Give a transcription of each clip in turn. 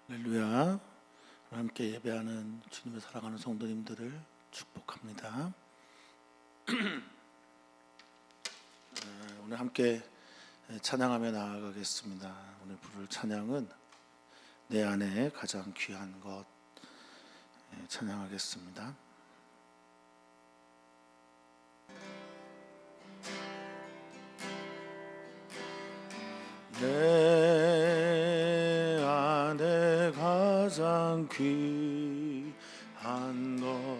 할렐루야. 함께 예배하는 주님의 사랑하는 성도님들을 축복합니다. 오늘 함께 찬양하며 나아가겠습니다. 오늘 부를 찬양은 내 안에 가장 귀한 것 찬양하겠습니다. 내 안에 가장 귀한 것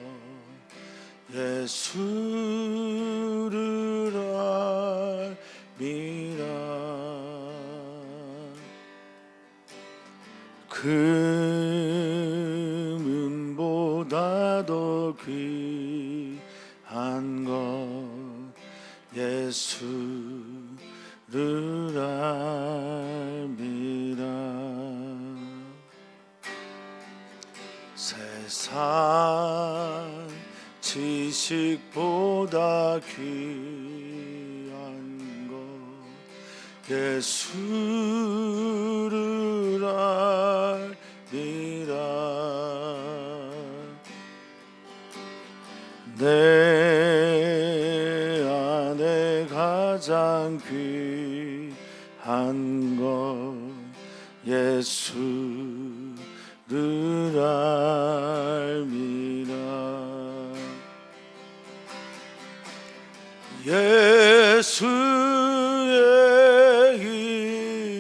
예수를 알미라. 금은보다 더 귀한 것 예수를 알미라. 세상 지식보다 귀한 것 예수를 알미라. 내 안에 가장 귀한 것 예수를 알미라. 예수의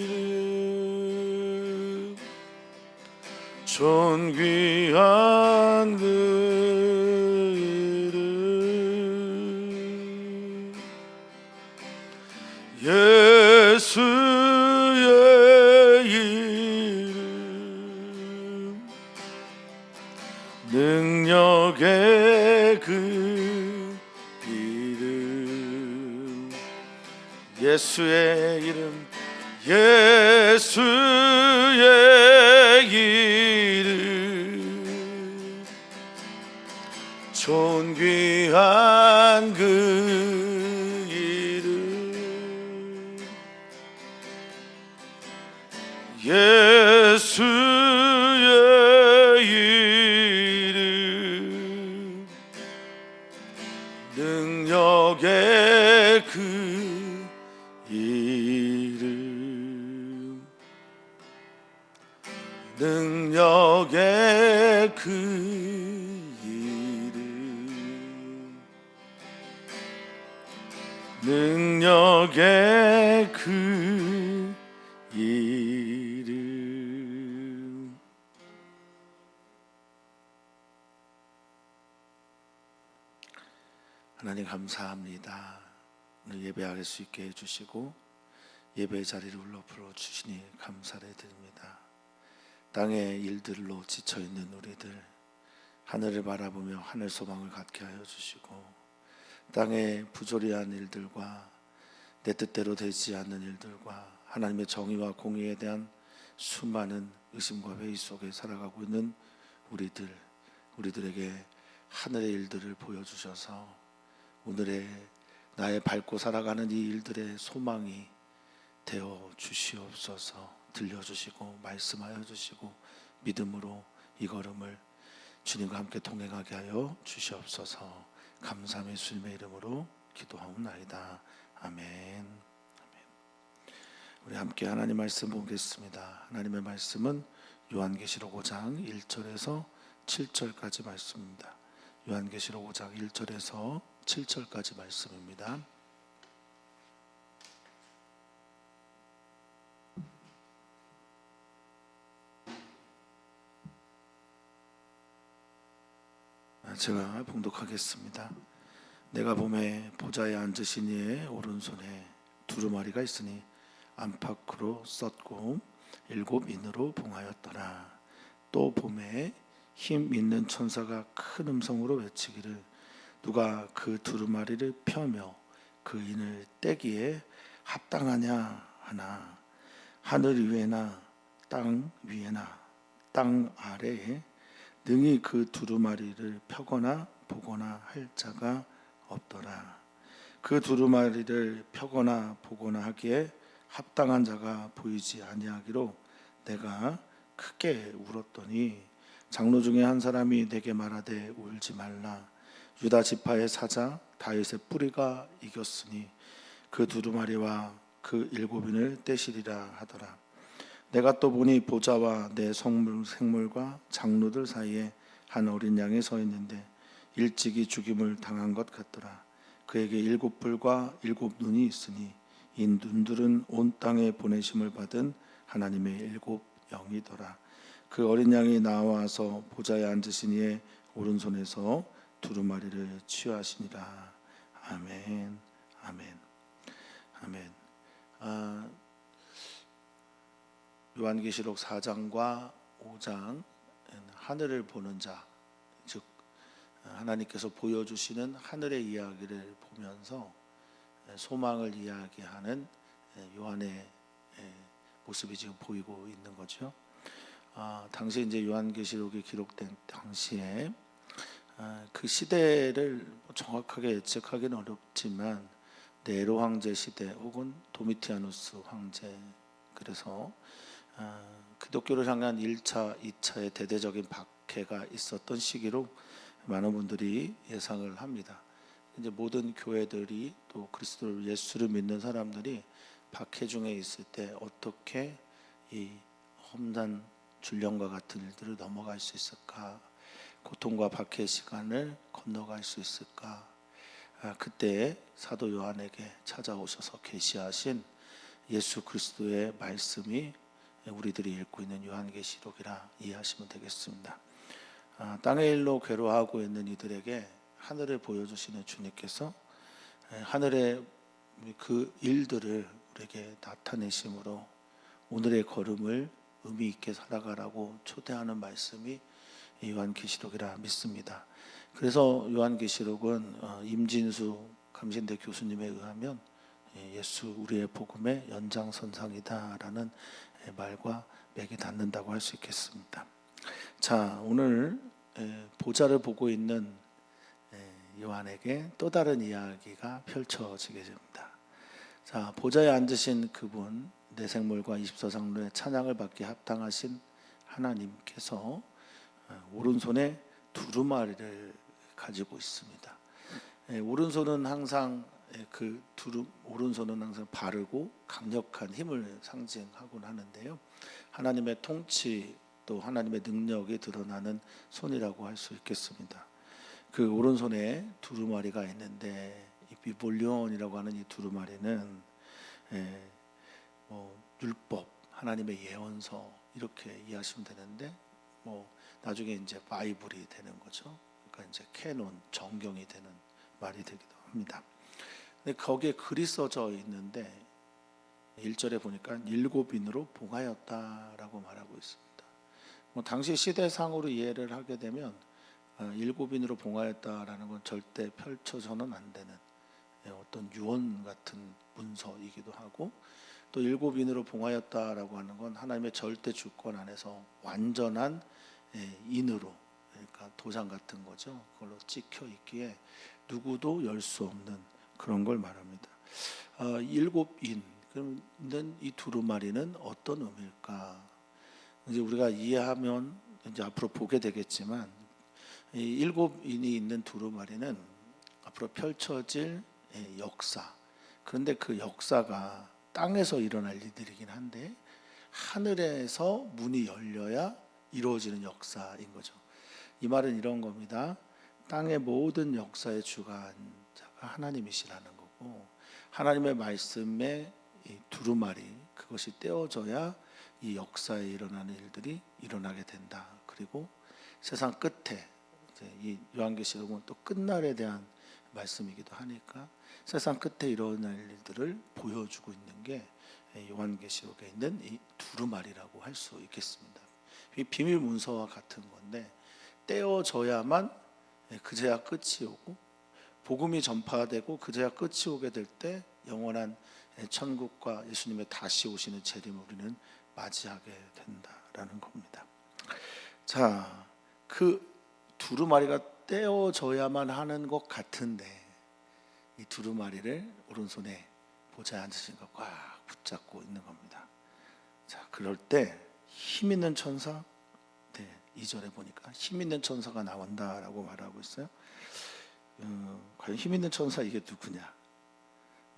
이름 존귀한 그 이름 예수의 이름 능력의 그 이름 예수의 이름 예수의 이름 존귀한 그 이름 예수의 이름 능력의 그 이름 능력의 그 이름 능력의 그 이름. 하나님 감사합니다. 오늘 예배할 수 있게 해주시고 예배 자리를 불러 주시니 감사를 드립니다. 땅의 일들로 지쳐있는 우리들 하늘을 바라보며 하늘 소망을 갖게 하여 주시고 땅의 부조리한 일들과 내 뜻대로 되지 않는 일들과 하나님의 정의와 공의에 대한 수많은 의심과 회의 속에 살아가고 있는 우리들에게 하늘의 일들을 보여주셔서 오늘의 나의 밟고 살아가는 이 일들의 소망이 되어 주시옵소서. 들려주시고 말씀하여 주시고 믿음으로 이 걸음을 주님과 함께 동행하게 하여 주시옵소서. 감사함의 주님의 이름으로 기도하옵나이다. 아멘. 우리 함께 하나님 말씀 보겠습니다. 하나님의 말씀은 요한계시록 5장 1절에서 7절까지 말씀입니다. 요한계시록 5장 1절에서 7절까지 말씀입니다. 제가 봉독하겠습니다. 내가 보매 보좌에 앉으신 이의 오른손에 두루마리가 있으니 안팎으로 썼고 7 인으로 봉하였더라. 또 보매 힘 있는 천사가 큰 음성으로 외치기를 누가 그 두루마리를 펴며 그 인을 떼기에 합당하냐 하나 하늘 위에나 땅 위에나 땅 아래에 능히 그 두루마리를 펴거나 보거나 할 자가 없더라. 그 두루마리를 펴거나 보거나 하기에 합당한 자가 보이지 아니하기로 내가 크게 울었더니 장로 중에 한 사람이 내게 말하되 울지 말라. 유다 지파의 사자 다윗의 뿌리가 이겼으니 그 두루마리와 그 일곱인을 떼시리라 하더라. 내가 또 보니 보좌와 내 생물과 장로들 사이에 한 어린 양이 서 있는데 일찍이 죽임을 당한 것 같더라. 그에게 일곱 뿔과 일곱 눈이 있으니 이 눈들은 온 땅에 보내심을 받은 하나님의 일곱 영이더라. 그 어린 양이 나와서 보좌에 앉으신 이의 오른손에서 두루마리를 취하시니라. 아멘. 아멘. 아멘. 요한계시록 4장과 5장 하늘을 보는 자, 즉 하나님께서 보여주시는 하늘의 이야기를 보면서 소망을 이야기하는 요한의 모습이 지금 보이고 있는 거죠. 당시 이제 요한계시록이 기록된 당시에 그 시대를 정확하게 예측하기는 어렵지만 네로 황제 시대 혹은 도미티아누스 황제, 그래서 기독교를 향한 1차, 2차의 대대적인 박해가 있었던 시기로 많은 분들이 예상을 합니다. 이제 모든 교회들이 또 그리스도 예수를 믿는 사람들이 박해 중에 있을 때 어떻게 이 험난 줄령과 같은 일들을 넘어갈 수 있을까? 고통과 박해 시간을 건너갈 수 있을까? 그때 사도 요한에게 찾아오셔서 계시하신 예수 그리스도의 말씀이 우리들이 읽고 있는 요한계시록이라 이해하시면 되겠습니다. 땅의 일로 괴로워하고 있는 이들에게 하늘을 보여주시는 주님께서 하늘의 그 일들을 우리에게 나타내심으로 오늘의 걸음을 의미 있게 살아가라고 초대하는 말씀이 요한계시록이라 믿습니다. 그래서 요한계시록은 임진수 감신대 교수님에 의하면 예수 우리의 복음의 연장선상이다라는 말과 맥이 닿는다고 할 수 있겠습니다. 자, 오늘 보좌를 보고 있는 요한에게 또 다른 이야기가 펼쳐지게 됩니다. 자, 보좌에 앉으신 그분, 내 생물과 24장로의 찬양을 받기에 합당하신 하나님께서 오른손에 두루마리를 가지고 있습니다. 오른손은 항상 오른손은 항상 바르고 강력한 힘을 상징하곤 하는데요. 하나님의 통치 또 하나님의 능력이 드러나는 손이라고 할 수 있겠습니다. 그 오른손에 두루마리가 있는데 이 비볼리온이라고 하는 이 두루마리는 율법, 하나님의 예언서 이렇게 이해하시면 되는데 나중에 이제 바이블이 되는 거죠. 그러니까 이제 캐논, 정경이 되는 말이 되기도 합니다. 근데 거기에 글이 써져 있는데 1절에 보니까 일곱인으로 봉하였다라고 말하고 있습니다. 당시 시대상으로 이해를 하게 되면 일곱인으로 봉하였다라는 건 절대 펼쳐서는 안 되는 어떤 유언 같은 문서이기도 하고, 또 일곱인으로 봉하였다라고 하는 건 하나님의 절대 주권 안에서 완전한 인으로, 그러니까 도장 같은 거죠. 그걸로 찍혀 있기에 누구도 열 수 없는 그런 걸 말합니다. 일곱인, 그러면 이 두루마리는 어떤 의미일까? 이제 우리가 이해하면 이제 앞으로 보게 되겠지만, 이 일곱인이 있는 두루마리는 앞으로 펼쳐질 역사. 그런데 그 역사가 땅에서 일어날 일들이긴 한데 하늘에서 문이 열려야 이루어지는 역사인 거죠. 이 말은 이런 겁니다. 땅의 모든 역사의 주관자가 하나님이시라는 거고, 하나님의 말씀에 이 두루마리, 그것이 떼어져야 이 역사에 일어나는 일들이 일어나게 된다. 그리고 세상 끝에, 이 요한계시록은 또 끝날에 대한 말씀이기도 하니까 세상 끝에 일어날 일들을 보여주고 있는 게 요한계시록에 있는 이 두루마리라고 할 수 있겠습니다. 이 비밀 문서와 같은 건데 떼어져야만 그제야 끝이 오고, 복음이 전파되고 그제야 끝이 오게 될 때 영원한 천국과 예수님의 다시 오시는 재림을 우리는 맞이하게 된다라는 겁니다. 자, 그 두루마리가 떼어져야만 하는 것 같은데 이 두루마리를 오른손에 보좌에 앉으신 것 꽉 붙잡고 있는 겁니다. 자, 그럴 때 힘 있는 천사? 네, 2절에 보니까 힘 있는 천사가 나온다라고 말하고 있어요. 과연 힘 있는 천사 이게 누구냐?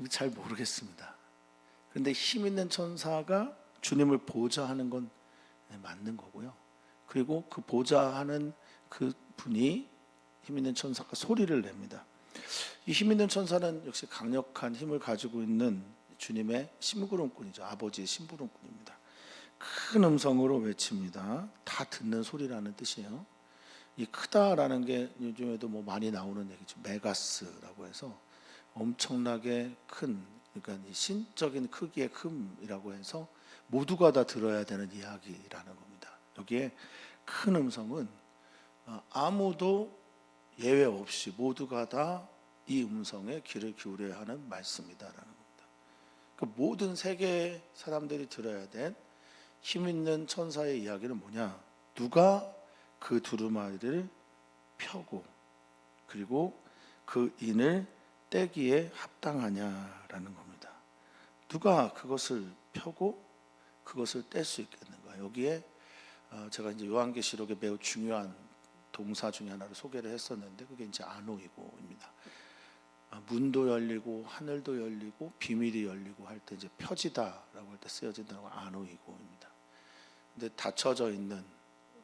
잘 모르겠습니다. 그런데 힘 있는 천사가 주님을 보좌하는 건 맞는 거고요. 그리고 그 보좌하는 그 분이 힘 있는 천사가 소리를 냅니다. 이 힘 있는 천사는 역시 강력한 힘을 가지고 있는 주님의 심부름꾼이죠. 아버지의 심부름꾼입니다. 큰 음성으로 외칩니다. 다 듣는 소리라는 뜻이에요. 이 크다라는 게 요즘에도 뭐 많이 나오는 얘기죠. 메가스라고 해서 엄청나게 큰, 그러니까 이 신적인 크기의 큼이라고 해서 모두가 다 들어야 되는 이야기라는 겁니다. 여기에 큰 음성은 아무도 예외 없이 모두가 다 이 음성에 귀를 기울여야 하는 말씀이다라는 겁니다. 그 모든 세계 사람들이 들어야 될 힘 있는 천사의 이야기는 뭐냐? 누가 그 두루마리를 펴고 그리고 그 인을 떼기에 합당하냐라는 겁니다. 누가 그것을 펴고 그것을 뗄 수 있겠는가? 여기에 제가 이제 요한계시록에 매우 중요한 동사 중에 하나를 소개를 했었는데 그게 이제 아노이고입니다. 문도 열리고 하늘도 열리고 비밀이 열리고 할 때 이제 펴지다라고 할 때 쓰여진다는 건 아노이고입니다. 근데 닫혀져 있는,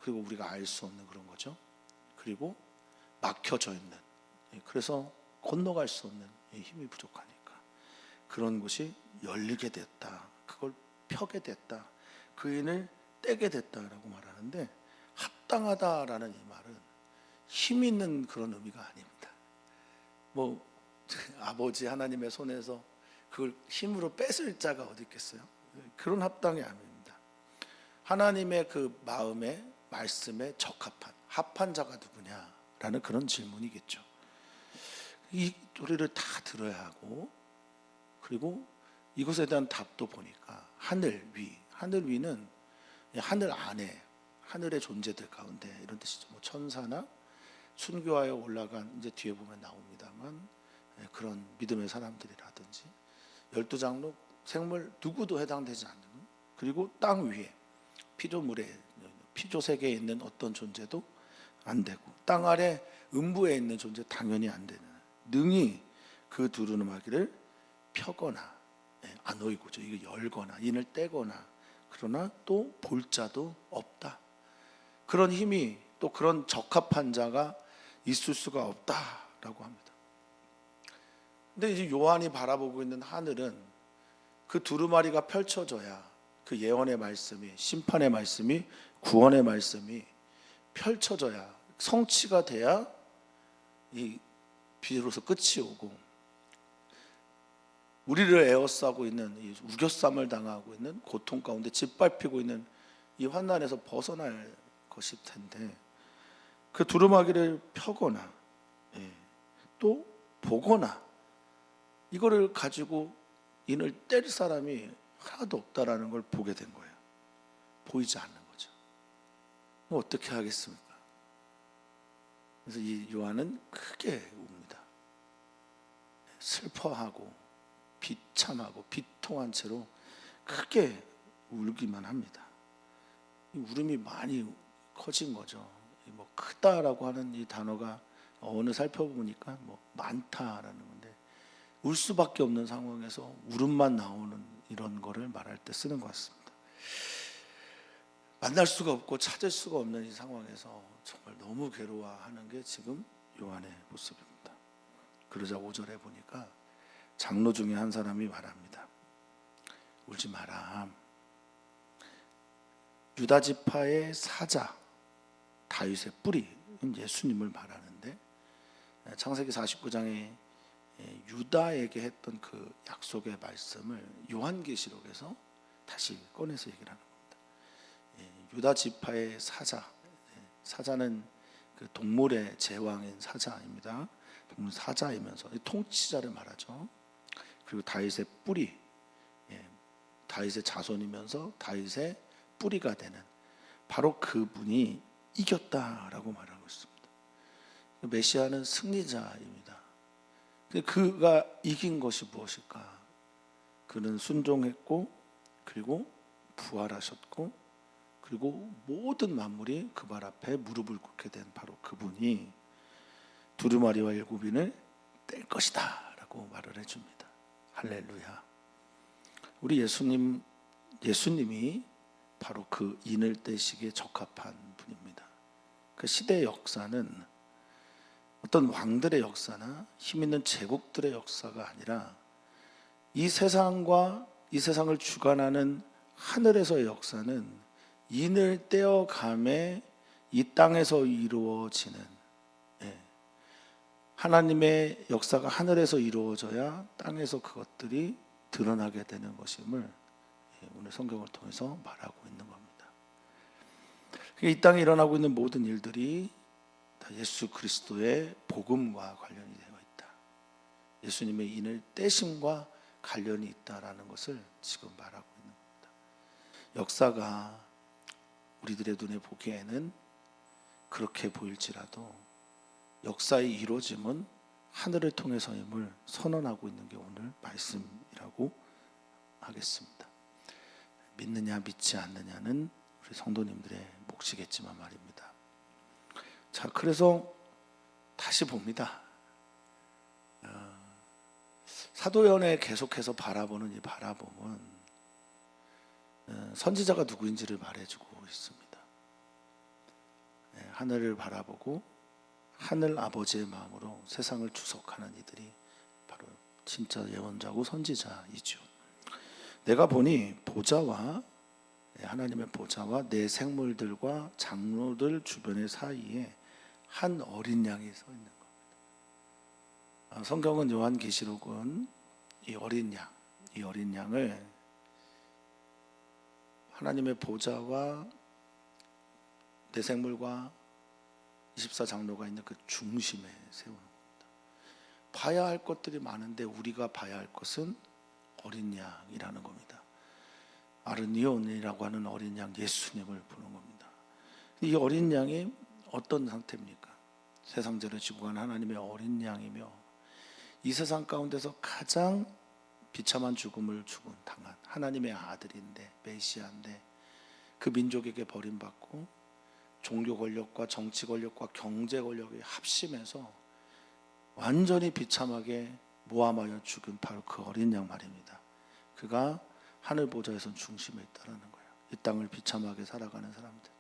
그리고 우리가 알 수 없는 그런 거죠. 그리고 막혀져 있는, 그래서 건너갈 수 없는 힘이 부족하니까 그런 곳이 열리게 됐다. 그걸 펴게 됐다. 그 인을 떼게 됐다라고 말하는데, 합당하다라는 이 말은 힘 있는 그런 의미가 아닙니다. 뭐 아버지 하나님의 손에서 그걸 힘으로 뺏을 자가 어디 있겠어요? 그런 합당이 아닙니다. 하나님의 그 마음에 말씀에 적합한, 합한 자가 누구냐라는 그런 질문이겠죠. 이 소리를 다 들어야 하고, 그리고 이것에 대한 답도 보니까 하늘 위는 하늘 안에, 하늘의 존재들 가운데 이런 뜻이죠. 뭐 천사나 순교하여 올라간, 이제 뒤에 보면 나옵니다만, 그런 믿음의 사람들이라든지 12장로 생물 누구도 해당되지 않는, 그리고 땅 위에 피조물에, 피조 세계에 있는 어떤 존재도 안 되고, 땅 아래 음부에 있는 존재 당연히 안 되는, 능히 그 두루마기를 펴거나, 아노이고죠, 이거 열거나 인을 떼거나, 그러나 또 볼 자도 없다. 그런 힘이, 또 그런 적합한 자가 있을 수가 없다라고 합니다. 근데 이제 요한이 바라보고 있는 하늘은 그 두루마리가 펼쳐져야 그 예언의 말씀이, 심판의 말씀이, 구원의 말씀이 펼쳐져야, 성취가 돼야 이 비로소 끝이 오고, 우리를 에워싸고 있는, 이 우겨쌈을 당하고 있는 고통 가운데 짓밟히고 있는 이 환난에서 벗어날 것일 텐데, 그 두루마기를 펴거나 또 보거나 이거를 가지고 인을 뗄 사람이 하나도 없다라는 걸 보게 된 거예요. 보이지 않는 거죠. 뭐 어떻게 하겠습니까? 그래서 이 요한은 크게 웁니다. 슬퍼하고 비참하고 비통한 채로 크게 울기만 합니다. 이 울음이 많이 커진 거죠. 뭐 크다라고 하는 이 단어가 어느 살펴보니까 뭐 많다라는 건데, 울 수밖에 없는 상황에서 울음만 나오는 이런 거를 말할 때 쓰는 것 같습니다. 만날 수가 없고 찾을 수가 없는 이 상황에서 정말 너무 괴로워하는 게 지금 요한의 모습입니다. 그러자 5절에 보니까 장로 중에 한 사람이 말합니다. 울지 마라. 유다 지파의 사자 다윗의 뿌리, 예수님을 말하는데, 창세기 49장에 유다에게 했던 그 약속의 말씀을 요한계시록에서 다시 꺼내서 얘기를 하는 겁니다. 유다 지파의 사자, 사자는 그 동물의 제왕인 사자입니다. 동물 사자이면서 통치자를 말하죠. 그리고 다윗의 뿌리, 다윗의 자손이면서 다윗의 뿌리가 되는 바로 그분이 이겼다라고 말하고 있습니다. 메시아는 승리자입니다. 그가 이긴 것이 무엇일까? 그는 순종했고, 그리고 부활하셨고, 그리고 모든 만물이 그 발 앞에 무릎을 꿇게 된 바로 그분이 두루마리와 일곱인을 뗄 것이다 라고 말을 해줍니다. 할렐루야. 우리 예수님이 바로 그 인을 떼시기에 적합한 분입니다. 그 시대의 역사는 어떤 왕들의 역사나 힘 있는 제국들의 역사가 아니라 이 세상과 이 세상을 주관하는 하늘에서의 역사는 인을 떼어감에 이 땅에서 이루어지는, 하나님의 역사가 하늘에서 이루어져야 땅에서 그것들이 드러나게 되는 것임을 오늘 성경을 통해서 말하고 있는 겁니다. 이 땅에 일어나고 있는 모든 일들이 다 예수 그리스도의 복음과 관련이 되어 있다. 예수님의 인을 떼심과 관련이 있다라는 것을 지금 말하고 있는 겁니다. 역사가 우리들의 눈에 보기에는 그렇게 보일지라도 역사의 이루어짐은 하늘을 통해서임을 선언하고 있는 게 오늘 말씀이라고 하겠습니다. 믿느냐 믿지 않느냐는 우리 성도님들의 몫이겠지만 말입니다. 자, 그래서 다시 봅니다. 사도연에 계속해서 바라보는 이 바라봄은 선지자가 누구인지를 말해주고 있습니다. 하늘을 바라보고 하늘 아버지의 마음으로 세상을 주석하는 이들이 바로 진짜 예언자고 선지자이죠. 내가 보니 보좌와 하나님의 보좌와 내 생물들과 장로들 주변의 사이에 한 어린 양이 서 있는 겁니다. 성경은 요한계시록은 이 어린 양을 하나님의 보좌와 내 생물과 24장로가 있는 그 중심에 세우는 겁니다. 봐야 할 것들이 많은데 우리가 봐야 할 것은 어린 양이라는 겁니다. 아르니온이라고 하는 어린 양 예수님을 보는 겁니다. 이 어린 양이 어떤 상태입니까? 세상죄를 지고 간 하나님의 어린 양이며 이 세상 가운데서 가장 비참한 죽음을 당한 하나님의 아들인데, 메시아인데, 그 민족에게 버림받고 종교 권력과 정치 권력과 경제 권력이 합심해서 완전히 비참하게 모함하여 죽은 바로 그 어린 양 말입니다. 그가 하늘 보좌에서 중심에 있다라는 거예요. 이 땅을 비참하게 살아가는 사람들,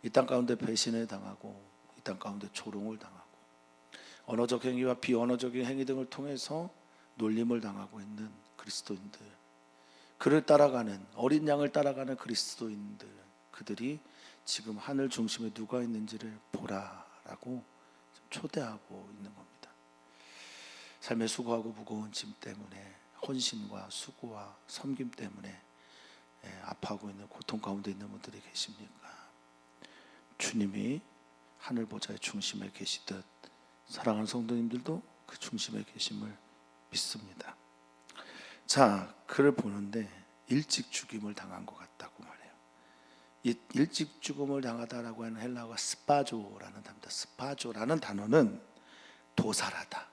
이 땅 가운데 배신을 당하고 이 땅 가운데 조롱을 당하고 언어적 행위와 비언어적인 행위 등을 통해서 놀림을 당하고 있는 그리스도인들, 그를 따라가는 어린 양을 따라가는 그리스도인들, 그들이 지금 하늘 중심에 누가 있는지를 보라라고 초대하고 있는 겁니다. 삶의 수고하고 무거운 짐 때문에, 헌신과 수고와 섬김 때문에 아파하고 있는, 고통 가운데 있는 분들이 계십니까? 주님이 하늘 보좌의 중심에 계시듯 사랑하는 성도님들도 그 중심에 계심을 믿습니다. 자, 그를 보는데 일찍 죽임을 당한 것 같다고 말해요. 이 일찍 죽음을 당하다라고 하는 헬라어가 스파조라는 단어입니다. 스파조라는 단어는 도살하다,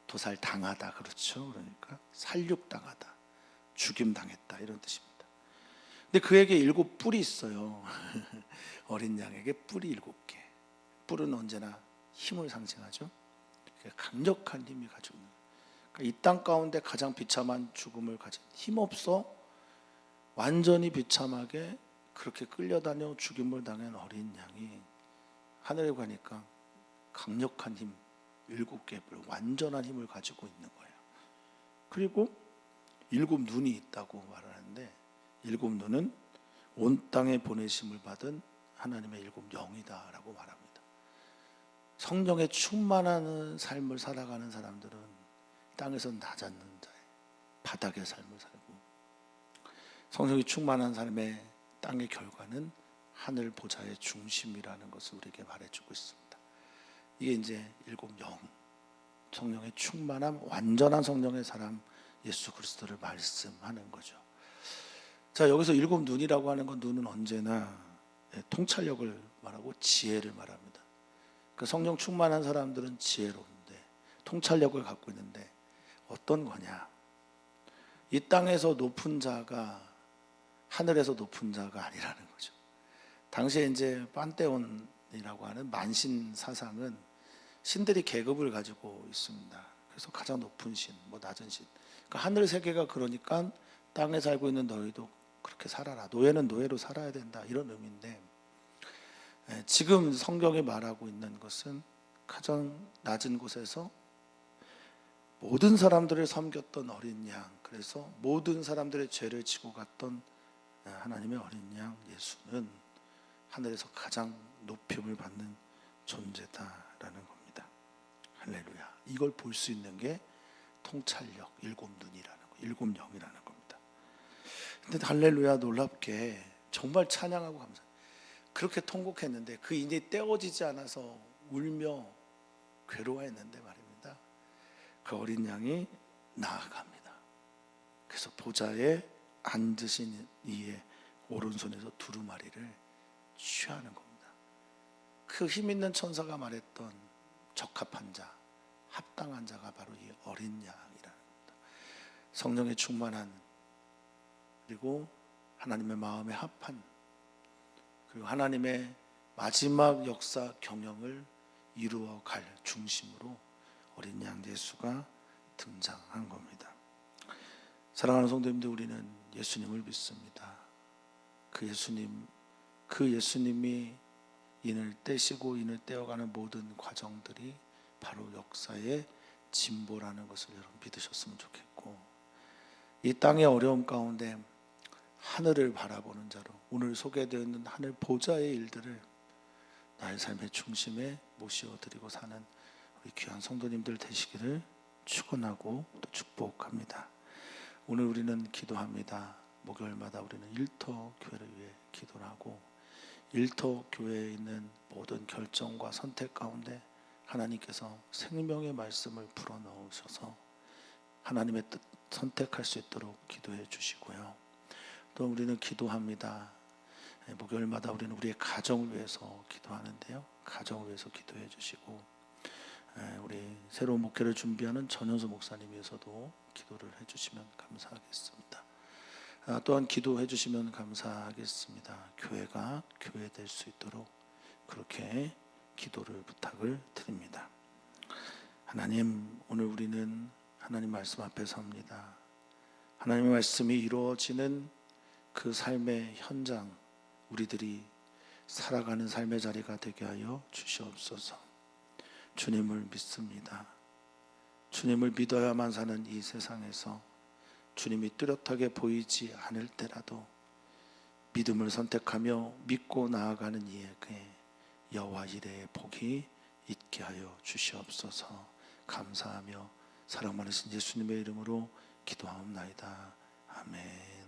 도살당하다, 그렇죠. 그러니까 살육당하다, 죽임당했다, 이런 뜻입니다. 근데 그에게 7뿔이 있어요. 어린 양에게 뿔이 7개. 뿔은 언제나 힘을 상징하죠. 강력한 힘이 가지고 있는, 그러니까 이 땅 가운데 가장 비참한 죽음을 가진, 힘없어 완전히 비참하게 그렇게 끌려다녀 죽임을 당한 어린 양이 하늘에 가니까 강력한 힘 7개 뿔, 완전한 힘을 가지고 있는 거예요. 그리고 7눈이 있다고 말하는데, 7눈은 온 땅에 보내심을 받은 하나님의 7영이다라고 말합니다. 성령에 충만한 삶을 살아가는 사람들은 땅에서 낮았는 자의 바닥의 삶을 살고, 성령이 충만한 삶의 땅의 결과는 하늘 보좌의 중심이라는 것을 우리에게 말해주고 있습니다. 이게 이제 7영, 성령의 충만함, 완전한 성령의 사람 예수 그리스도를 말씀하는 거죠. 자, 여기서 7눈이라고 하는 건, 눈은 언제나 통찰력을 말하고 지혜를 말합니다. 그 성령 충만한 사람들은 지혜로운데 통찰력을 갖고 있는데, 어떤 거냐? 이 땅에서 높은 자가 하늘에서 높은 자가 아니라는 거죠. 당시에 이제 판테온이라고 하는 만신 사상은 신들이 계급을 가지고 있습니다. 그래서 가장 높은 신, 뭐 낮은 신. 그러니까 하늘 세계가 그러니까 땅에 살고 있는 너희도 그렇게 살아라. 노예는 노예로 살아야 된다. 이런 의미인데, 지금 성경이 말하고 있는 것은 가장 낮은 곳에서 모든 사람들을 섬겼던 어린 양, 그래서 모든 사람들의 죄를 지고 갔던 하나님의 어린 양 예수는 하늘에서 가장 높임을 받는 존재다라는 겁니다. 할렐루야. 이걸 볼 수 있는 게 통찰력, 일곱 눈이라는 거, 일곱 영이라는 겁니다. 근데 할렐루야, 놀랍게 정말 찬양하고 감사. 그렇게 통곡했는데 그 인이 떼어지지 않아서 울며 괴로워했는데 말입니다. 그 어린 양이 나아갑니다. 그래서 보좌에 앉으신 이의 오른손에서 두루마리를 취하는 겁니다. 그 힘 있는 천사가 말했던 적합한 자, 합당한 자가 바로 이 어린 양이라는 겁니다. 성령에 충만한, 그리고 하나님의 마음에 합한, 그리고 하나님의 마지막 역사 경영을 이루어 갈 중심으로 어린 양 예수가 등장한 겁니다. 사랑하는 성도님들, 우리는 예수님을 믿습니다. 그 예수님이 인을 떼시고 인을 떼어가는 모든 과정들이 바로 역사의 진보라는 것을 여러분 믿으셨으면 좋겠고, 이 땅의 어려움 가운데 하늘을 바라보는 자로 오늘 소개되어 있는 하늘 보좌의 일들을 나의 삶의 중심에 모셔드리고 사는 우리 귀한 성도님들 되시기를 축원하고 또 축복합니다. 오늘 우리는 기도합니다. 목요일마다 우리는 일터 교회를 위해 기도를 하고, 일터 교회에 있는 모든 결정과 선택 가운데 하나님께서 생명의 말씀을 불어넣으셔서 하나님의 뜻 선택할 수 있도록 기도해 주시고요. 또 우리는 기도합니다. 목요일마다 우리는 우리의 가정을 위해서 기도하는데요, 가정을 위해서 기도해 주시고, 우리 새로운 목회를 준비하는 전현수 목사님 위해서도 기도를 해주시면 감사하겠습니다. 또한 기도해 주시면 감사하겠습니다. 교회가 교회 될 수 있도록 그렇게 기도를 부탁을 드립니다. 하나님, 오늘 우리는 하나님 말씀 앞에 섭니다. 하나님의 말씀이 이루어지는 그 삶의 현장, 우리들이 살아가는 삶의 자리가 되게 하여 주시옵소서. 주님을 믿습니다. 주님을 믿어야만 사는 이 세상에서 주님이 뚜렷하게 보이지 않을 때라도 믿음을 선택하며 믿고 나아가는 이에게 여호와 이레의 복이 있게 하여 주시옵소서. 감사하며 사랑 많으신 예수님의 이름으로 기도하옵나이다. 아멘.